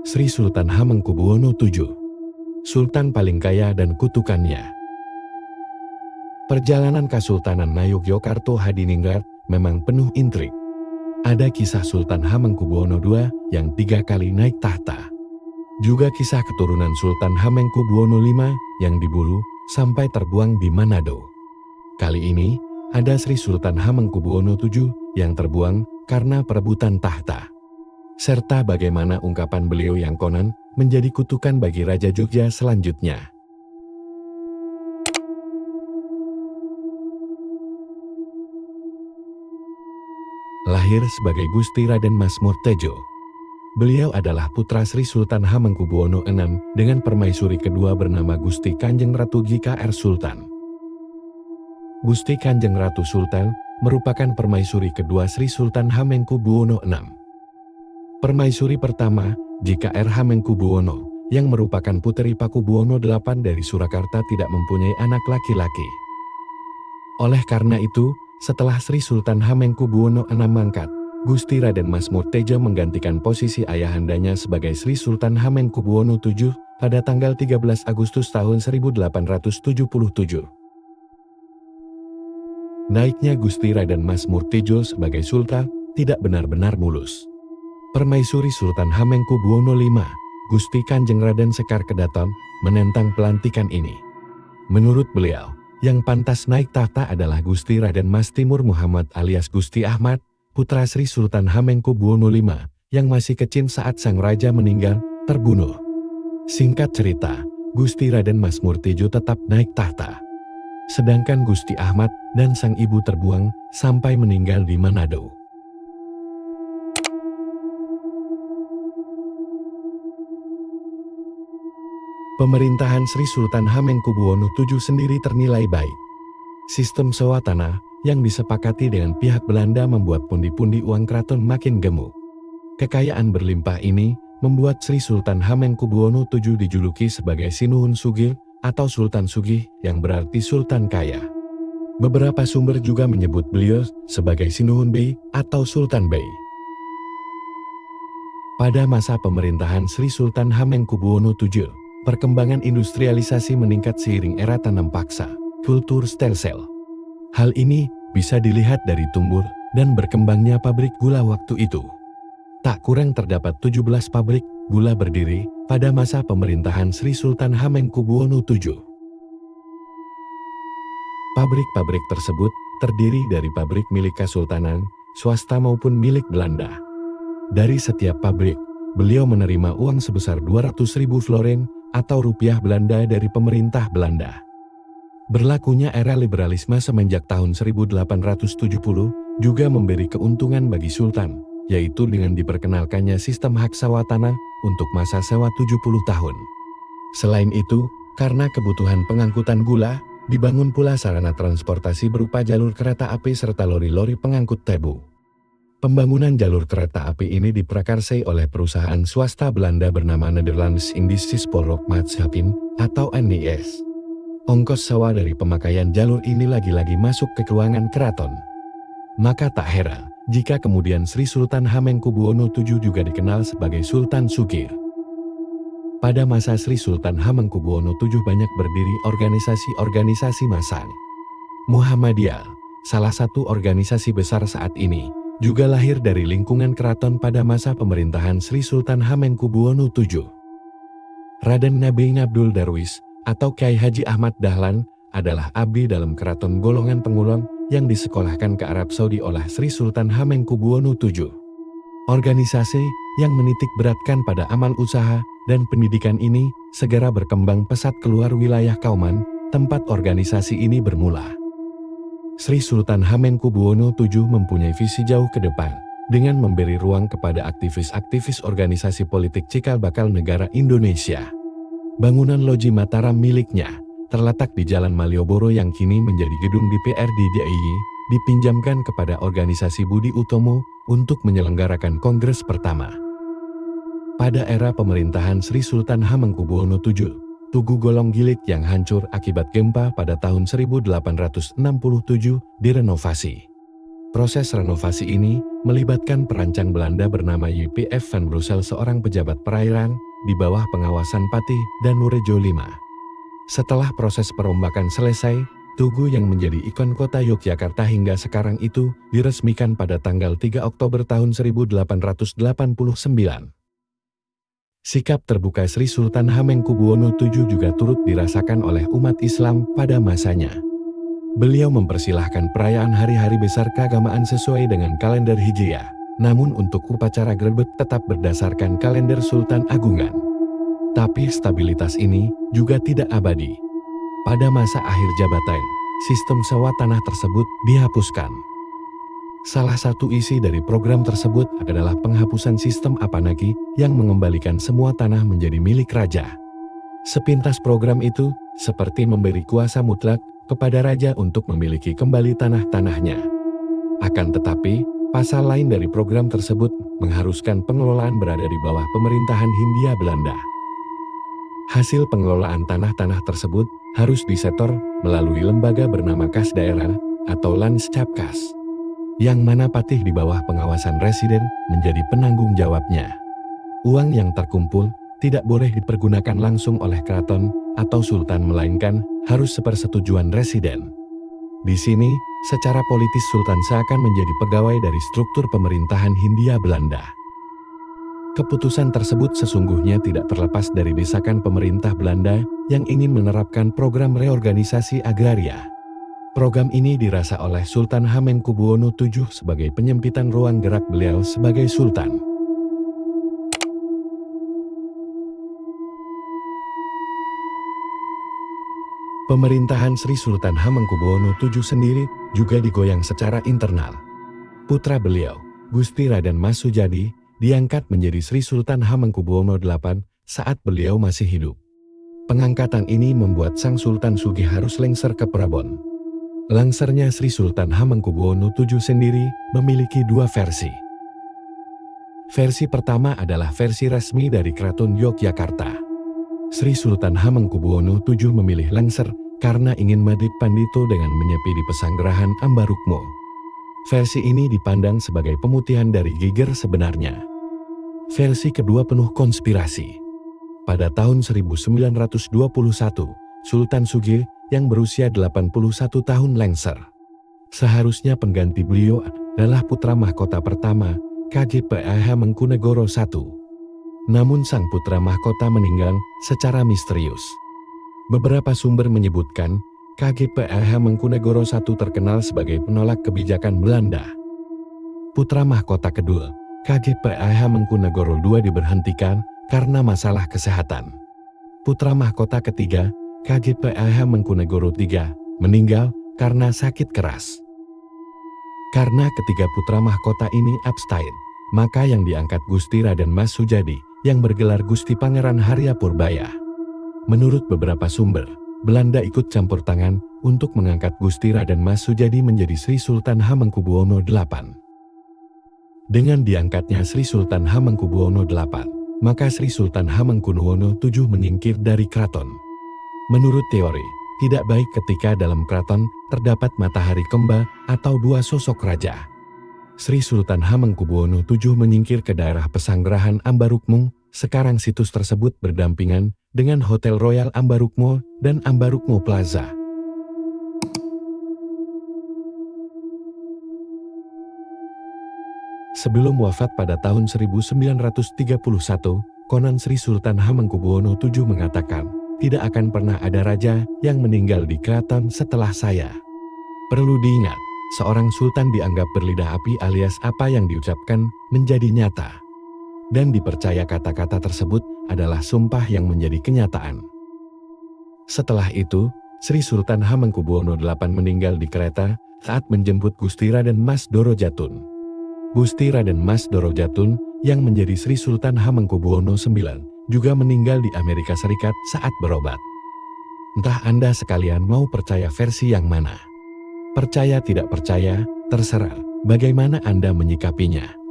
Sri Sultan Hamengkubuwono VII, Sultan paling kaya dan kutukannya. Perjalanan Kesultanan Ngayogyakarta Hadiningrat memang penuh intrik. Ada kisah Sultan Hamengkubuwono II yang 3 kali naik tahta. Juga kisah keturunan Sultan Hamengkubuwono V yang diburu sampai terbuang di Manado. Kali ini ada Sri Sultan Hamengkubuwono VII yang terbuang karena perebutan tahta. Serta bagaimana ungkapan beliau yang konon menjadi kutukan bagi Raja Jogja selanjutnya. Lahir sebagai Gusti Raden Masmur Tejo. Beliau adalah putra Sri Sultan Hamengkubuwono VI dengan permaisuri kedua bernama Gusti Kanjeng Ratu GKR Sultan. Gusti Kanjeng Ratu Sultan merupakan permaisuri kedua Sri Sultan Hamengkubuwono VI. Permaisuri pertama, GKR Hamengkubuwono, yang merupakan puteri Pakubuwono VIII dari Surakarta tidak mempunyai anak laki-laki. Oleh karena itu, setelah Sri Sultan Hamengkubuwono VI mangkat, Gusti Raden Masmur Tejo menggantikan posisi ayahandanya sebagai Sri Sultan Hamengkubuwono VII pada tanggal 13 Agustus tahun 1877. Naiknya Gusti Raden Masmur Tejo sebagai Sultan tidak benar-benar mulus. Permaisuri Sultan Hamengkubuwono V, Gusti Kanjeng Raden Sekar Kedaton, menentang pelantikan ini. Menurut beliau, yang pantas naik tahta adalah Gusti Raden Mas Timur Muhammad alias Gusti Ahmad, putra Sri Sultan Hamengkubuwono V, yang masih kecil saat sang raja meninggal, terbunuh. Singkat cerita, Gusti Raden Masmur Tejo tetap naik tahta. Sedangkan Gusti Ahmad dan sang ibu terbuang sampai meninggal di Manado. Pemerintahan Sri Sultan Hamengkubuwono VII sendiri ternilai baik. Sistem sewa tanah yang disepakati dengan pihak Belanda membuat pundi-pundi uang keraton makin gemuk. Kekayaan berlimpah ini membuat Sri Sultan Hamengkubuwono VII dijuluki sebagai Sinuhun Sugih atau Sultan Sugih yang berarti Sultan Kaya. Beberapa sumber juga menyebut beliau sebagai Sinuhun Bey atau Sultan Bey. Pada masa pemerintahan Sri Sultan Hamengkubuwono VII, perkembangan industrialisasi meningkat seiring era tanam paksa, kultur stelsel. Hal ini bisa dilihat dari tumbuh dan berkembangnya pabrik gula waktu itu. Tak kurang terdapat 17 pabrik gula berdiri pada masa pemerintahan Sri Sultan Hamengkubuwono VII. Pabrik-pabrik tersebut terdiri dari pabrik milik Kesultanan, swasta maupun milik Belanda. Dari setiap pabrik, beliau menerima uang sebesar 200.000 florin atau rupiah Belanda dari pemerintah Belanda. Berlakunya era liberalisme semenjak tahun 1870 juga memberi keuntungan bagi Sultan, yaitu dengan diperkenalkannya sistem hak sewa tanah untuk masa sewa 70 tahun. Selain itu, karena kebutuhan pengangkutan gula, dibangun pula sarana transportasi berupa jalur kereta api serta lori-lori pengangkut tebu. Pembangunan jalur kereta api ini diprakarsai oleh perusahaan swasta Belanda bernama Nederlands Indische Spoorwegmaatschappij atau NIS. Ongkos sewa dari pemakaian jalur ini lagi-lagi masuk ke keuangan keraton. Maka tak heran jika kemudian Sri Sultan Hamengkubuwono VII juga dikenal sebagai Sultan Sugih. Pada masa Sri Sultan Hamengkubuwono VII banyak berdiri organisasi-organisasi massa. Muhammadiyah, salah satu organisasi besar saat ini, juga lahir dari lingkungan keraton pada masa pemerintahan Sri Sultan Hamengkubuwono VII. Raden Nabi Abdul Darwis atau Kyai Haji Ahmad Dahlan adalah abdi dalam keraton golongan pengulon yang disekolahkan ke Arab Saudi oleh Sri Sultan Hamengkubuwono VII. Organisasi yang menitik beratkan pada amal usaha dan pendidikan ini segera berkembang pesat keluar wilayah Kauman, tempat organisasi ini bermula. Sri Sultan Hamengkubuwono VII mempunyai visi jauh ke depan, dengan memberi ruang kepada aktivis-aktivis organisasi politik cikal bakal negara Indonesia. Bangunan Loji Mataram miliknya, terletak di Jalan Malioboro yang kini menjadi gedung DPR di DIY, dipinjamkan kepada organisasi Budi Utomo untuk menyelenggarakan kongres pertama. Pada era pemerintahan Sri Sultan Hamengkubuwono VII, Tugu Golong Gilit yang hancur akibat gempa pada tahun 1867 direnovasi. Proses renovasi ini melibatkan perancang Belanda bernama J.P.F. van Brussel, seorang pejabat perairan di bawah pengawasan Patih dan Nurejo V. Setelah proses perombakan selesai, Tugu yang menjadi ikon kota Yogyakarta hingga sekarang itu diresmikan pada tanggal 3 Oktober tahun 1889. Sikap terbuka Sri Sultan Hamengkubuwono VII juga turut dirasakan oleh umat Islam pada masanya. Beliau mempersilahkan perayaan hari-hari besar keagamaan sesuai dengan kalender Hijriah, namun untuk upacara grebek tetap berdasarkan kalender Sultan Agungan. Tapi stabilitas ini juga tidak abadi. Pada masa akhir jabatan, sistem sewa tanah tersebut dihapuskan. Salah satu isi dari program tersebut adalah penghapusan sistem Apanagi yang mengembalikan semua tanah menjadi milik raja. Sepintas program itu seperti memberi kuasa mutlak kepada raja untuk memiliki kembali tanah-tanahnya. Akan tetapi, pasal lain dari program tersebut mengharuskan pengelolaan berada di bawah pemerintahan Hindia Belanda. Hasil pengelolaan tanah-tanah tersebut harus disetor melalui lembaga bernama Kas Daerah atau Landschapkas, yang mana Patih di bawah pengawasan residen menjadi penanggung jawabnya. Uang yang terkumpul tidak boleh dipergunakan langsung oleh keraton atau sultan, melainkan harus sepersetujuan residen. Di sini, secara politis sultan seakan menjadi pegawai dari struktur pemerintahan Hindia Belanda. Keputusan tersebut sesungguhnya tidak terlepas dari desakan pemerintah Belanda yang ingin menerapkan program reorganisasi agraria. Program ini dirasa oleh Sultan Hamengkubuwono VII sebagai penyempitan ruang gerak beliau sebagai sultan. Pemerintahan Sri Sultan Hamengkubuwono VII sendiri juga digoyang secara internal. Putra beliau, Gusti Raden Mas Sujadi, diangkat menjadi Sri Sultan Hamengkubuwono VIII saat beliau masih hidup. Pengangkatan ini membuat Sang Sultan Sugih harus lengser ke Prabon. Lengsernya Sri Sultan Hamengkubuwono VII sendiri memiliki dua versi. Versi pertama adalah versi resmi dari Keraton Yogyakarta. Sri Sultan Hamengkubuwono VII memilih lengser karena ingin Madhip Pandito dengan menyepi di pesanggerahan Ambarukmo. Versi ini dipandang sebagai pemutihan dari Giger sebenarnya. Versi kedua penuh konspirasi. Pada tahun 1921, Sultan Sugih yang berusia 81 tahun lengser. Seharusnya pengganti beliau adalah putra mahkota pertama, KGPA Hamengkubuwono I. Namun sang putra mahkota meninggal secara misterius. Beberapa sumber menyebutkan, KGPA Hamengkubuwono I terkenal sebagai penolak kebijakan Belanda. Putra mahkota kedua, KGPA Hamengkubuwono II diberhentikan karena masalah kesehatan. Putra mahkota ketiga, KGPA Hamengkubuwono III, meninggal karena sakit keras. Karena ketiga putra mahkota ini abstain, maka yang diangkat Gusti Raden Mas Sujadi, yang bergelar Gusti Pangeran Harya Purbaya. Menurut beberapa sumber, Belanda ikut campur tangan untuk mengangkat Gusti Raden Mas Sujadi menjadi Sri Sultan Hamengkubuwono VIII. Dengan diangkatnya Sri Sultan Hamengkubuwono VIII, maka Sri Sultan Hamengkubuwono VII menyingkir dari keraton. Menurut teori, tidak baik ketika dalam keraton terdapat matahari kembar atau dua sosok raja. Sri Sultan Hamengkubuwono VII menyingkir ke daerah pesanggerahan Ambarukmo. Sekarang situs tersebut berdampingan dengan Hotel Royal Ambarukmo dan Ambarukmo Plaza. Sebelum wafat pada tahun 1931, konon Sri Sultan Hamengkubuwono VII mengatakan, tidak akan pernah ada raja yang meninggal di keraton setelah saya. Perlu diingat, seorang sultan dianggap berlidah api alias apa yang diucapkan menjadi nyata. Dan dipercaya kata-kata tersebut adalah sumpah yang menjadi kenyataan. Setelah itu, Sri Sultan Hamengkubuwono VIII meninggal di kereta saat menjemput Gusti Raden Mas Dorojatun. Gusti Raden Mas Dorojatun yang menjadi Sri Sultan Hamengkubuwono IX juga meninggal di Amerika Serikat saat berobat. Entah Anda sekalian mau percaya versi yang mana. Percaya tidak percaya, terserah bagaimana Anda menyikapinya.